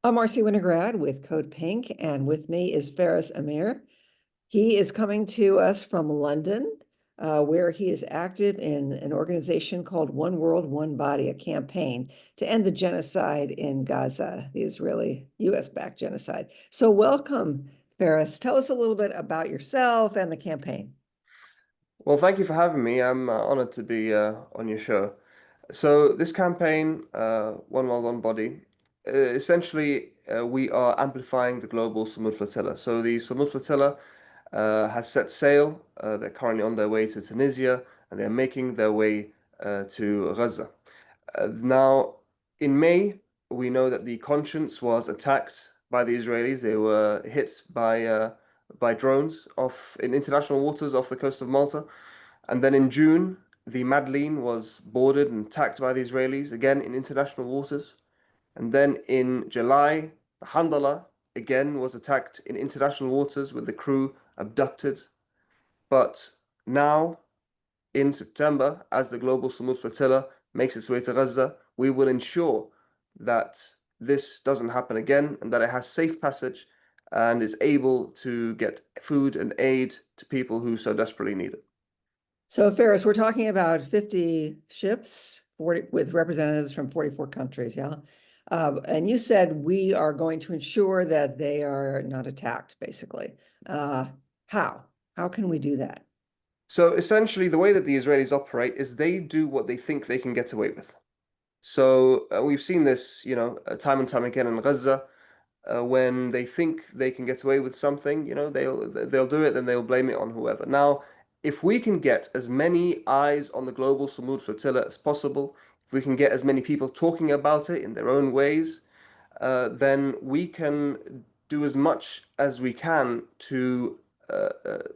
I'm Marcy Winograd with CODEPINK, and with me is Faris Amer. He is coming to us from London, where he is active in an organization called One World, One Body, a campaign to end the genocide in Gaza, the Israeli US-backed genocide. So welcome, Faris. Tell us a little bit about yourself and the campaign. Well, thank you for having me. I'm honored to be on your show. So this campaign, 1World1Body, essentially we are amplifying the Global Samud Flotilla. So the Samud Flotilla has set sail. They're currently on their way to Tunisia and they're making their way to Gaza. Now, in May, we know that the Conscience was attacked by the Israelis. They were hit by drones off in international waters off the coast of Malta. And then in June, the Madeleine was boarded and attacked by the Israelis, again in international waters. And then in July, the Handala again was attacked in international waters with the crew abducted. But now, in September, as the Global Samud Flotilla makes its way to Gaza, we will ensure that this doesn't happen again and that it has safe passage and is able to get food and aid to people who so desperately need it. So Faris, we're talking about 50 ships, 40 with representatives from 44 countries, yeah? And you said we are going to ensure that they are not attacked, basically. How? How can we do that? So essentially, the way that the Israelis operate is they do what they think they can get away with. So we've seen this, time and time again in Gaza. When they think they can get away with something, they'll do it, then they'll blame it on whoever. Now, if we can get as many eyes on the Global Samud Flotilla as possible, if we can get as many people talking about it in their own ways, then we can do as much as we can to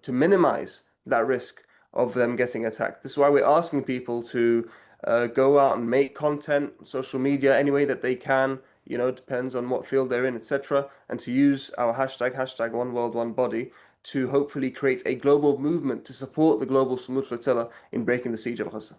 minimize that risk of them getting attacked. This is why we're asking people to go out and make content, social media, any way that they can. Depends on what field they're in, etc. And to use our hashtag 1World1Body to hopefully create a global movement to support the Global Samud Flotilla in breaking the siege of Gaza.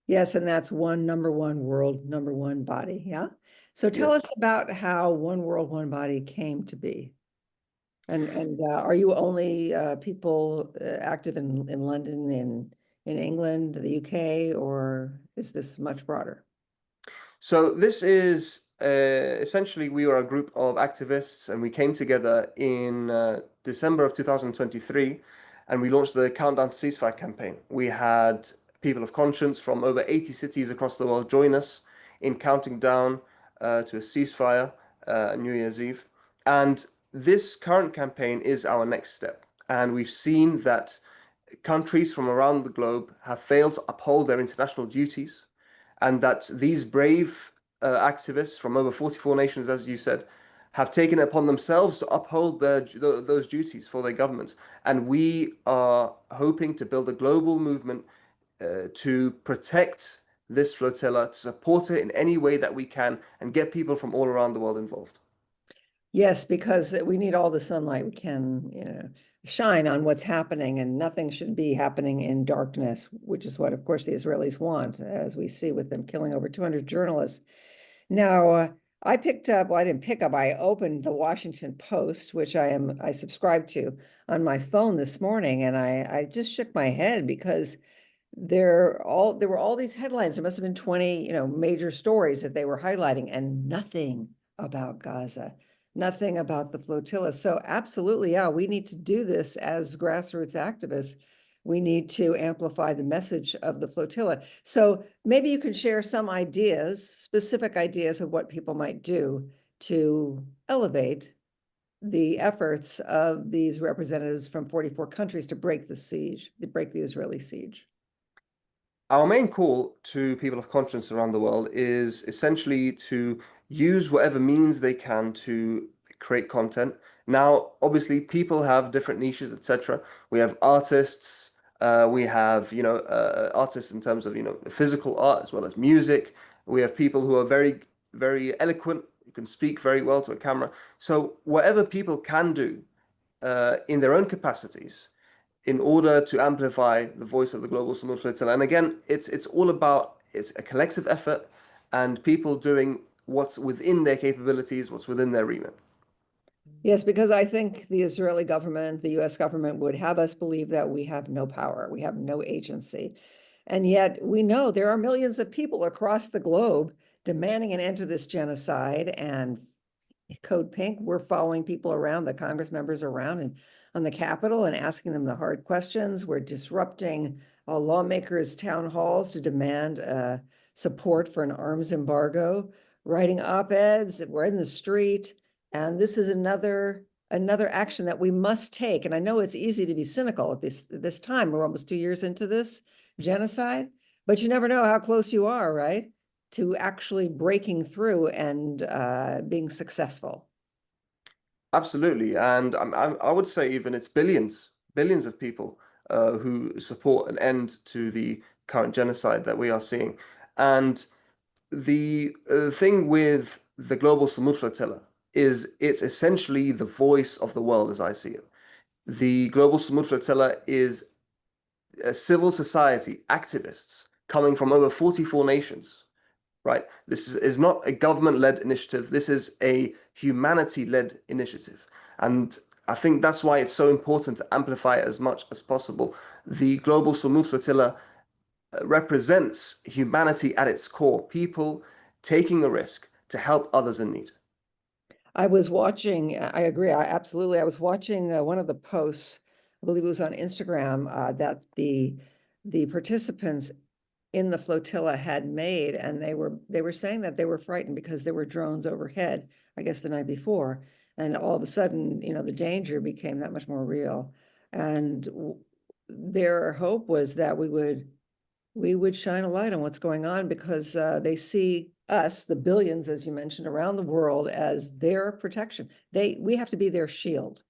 Yes, and that's one world, number one body, yeah? So tell Yes. us about how One World, One Body came to be. And are you only people active in London, in England, the UK, or is this much broader? So this is essentially we were a group of activists and we came together in December of 2023 and we launched the Countdown to Ceasefire campaign. We had people of conscience from over 80 cities across the world join us in counting down to a ceasefire New Year's Eve. And this current campaign is our next step. And we've seen that countries from around the globe have failed to uphold their international duties and that these brave activists from over 44 nations, as you said, have taken it upon themselves to uphold those duties for their governments. And we are hoping to build a global movement to protect this flotilla, to support it in any way that we can, and get people from all around the world involved. Yes, because we need all the sunlight we can, shine on what's happening, and nothing should be happening in darkness, which is what, of course, the Israelis want, as we see with them killing over 200 journalists. Now, I picked up, well, I didn't pick up, I opened the Washington Post, which I subscribed to on my phone this morning, and I just shook my head because there were all these headlines. There must have been 20, major stories that they were highlighting, and nothing about Gaza, nothing about the flotilla. So absolutely, yeah, we need to do this as grassroots activists. We need to amplify the message of the flotilla. So maybe you can share some ideas, specific ideas of what people might do to elevate the efforts of these representatives from 44 countries to break the siege, to break the Israeli siege. Our main call to people of conscience around the world is essentially to use whatever means they can to create content. Now, obviously, people have different niches, etc. We have artists, we have, artists in terms of, physical art as well as music. We have people who are very, very eloquent, who can speak very well to a camera. So whatever people can do in their own capacities in order to amplify the voice of the global Samud Flotilla. And again, it's all about it's a collective effort and people doing what's within their capabilities, what's within their remit. Yes, because I think the Israeli government, the US government would have us believe that we have no power, we have no agency. And yet we know there are millions of people across the globe demanding an end to this genocide. And Code Pink, we're following people around, the Congress members around and on the Capitol and asking them the hard questions. We're disrupting lawmakers' town halls to demand support for an arms embargo, writing op-eds, we're in the street. And this is another action that we must take. And I know it's easy to be cynical at this time. We're almost 2 years into this genocide, but you never know how close you are, right? To actually breaking through and being successful. Absolutely. And I would say even it's billions of people who support an end to the current genocide that we are seeing. And the thing with the Global Samud Flotilla is it's essentially the voice of the world as I see it. The Global Samud Flotilla is a civil society, activists coming from over 44 nations, right? This is not a government-led initiative. This is a humanity-led initiative. And I think that's why it's so important to amplify it as much as possible. The Global Samud Flotilla represents humanity at its core, people taking a risk to help others in need. I was watching, I agree, absolutely. I was watching one of the posts, I believe it was on Instagram, that the participants in the flotilla had made, and they were saying that they were frightened because there were drones overhead, I guess the night before, and all of a sudden, the danger became that much more real. And their hope was that we would shine a light on what's going on because they see us, the billions, as you mentioned, around the world as their protection. We have to be their shield.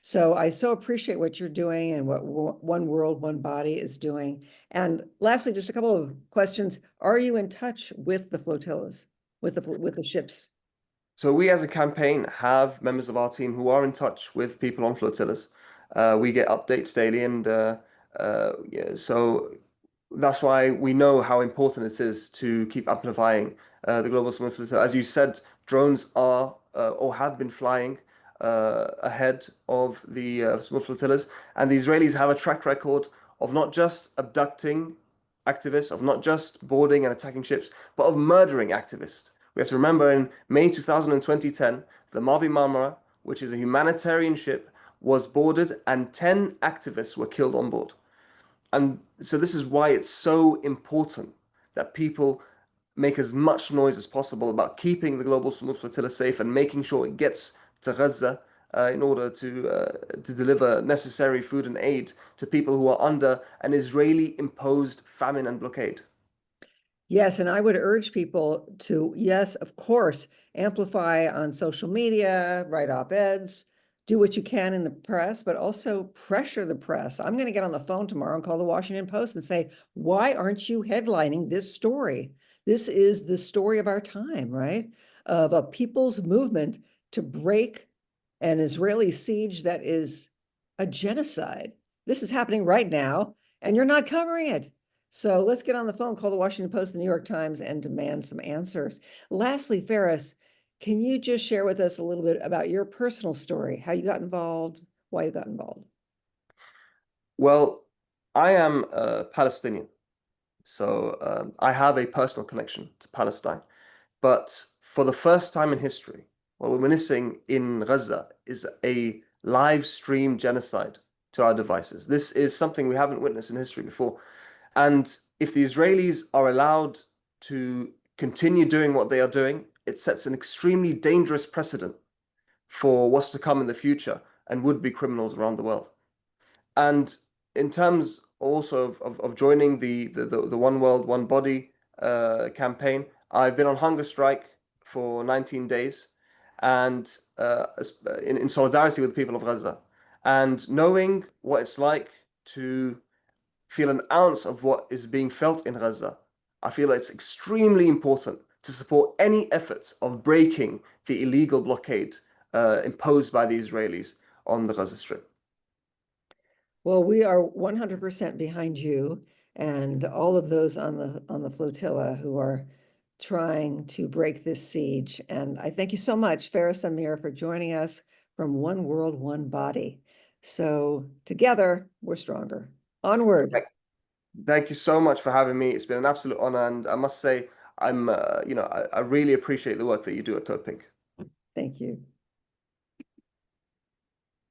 So I so appreciate what you're doing and what One World, One Body is doing. And lastly, just a couple of questions. Are you in touch with the flotillas, with the ships? So we as a campaign have members of our team who are in touch with people on flotillas. We get updates daily, and yeah, so that's why we know how important it is to keep amplifying the global smooth flotilla. As you said, drones are or have been flying ahead of the smooth flotillas, and the Israelis have a track record of not just abducting activists, of not just boarding and attacking ships, but of murdering activists. We have to remember in May 2010, the Mavi Marmara, which is a humanitarian ship, was boarded and 10 activists were killed on board. And so this is why it's so important that people make as much noise as possible about keeping the global Samud flotilla safe and making sure it gets to Gaza in order to deliver necessary food and aid to people who are under an Israeli-imposed famine and blockade. Yes, and I would urge people to, yes, of course, amplify on social media, write op-eds, do what you can in the press, but also pressure the press. I'm going to get on the phone tomorrow and call the Washington Post and say, why aren't you headlining this story? This is the story of our time, right? Of a people's movement to break an Israeli siege that is a genocide. This is happening right now, and you're not covering it. So let's get on the phone, call the Washington Post, the New York Times, and demand some answers. Lastly, Faris, can you just share with us a little bit about your personal story, how you got involved, why you got involved? Well, I am Palestinian, so I have a personal connection to Palestine. But for the first time in history, what we're witnessing in Gaza is a live stream genocide to our devices. This is something we haven't witnessed in history before. And if the Israelis are allowed to continue doing what they are doing, it sets an extremely dangerous precedent for what's to come in the future and would-be criminals around the world. And in terms also of joining the One World, One Body campaign, I've been on hunger strike for 19 days and in solidarity with the people of Gaza. And knowing what it's like to feel an ounce of what is being felt in Gaza, I feel it's extremely important to support any efforts of breaking the illegal blockade imposed by the Israelis on the Gaza Strip. Well, we are 100% behind you and all of those on the flotilla who are trying to break this siege. And I thank you so much, Faris Amer, for joining us from One World, One Body. So together, we're stronger. Onward. Thank you so much for having me. It's been an absolute honor, and I must say, I really appreciate the work that you do at CODEPINK. Thank you.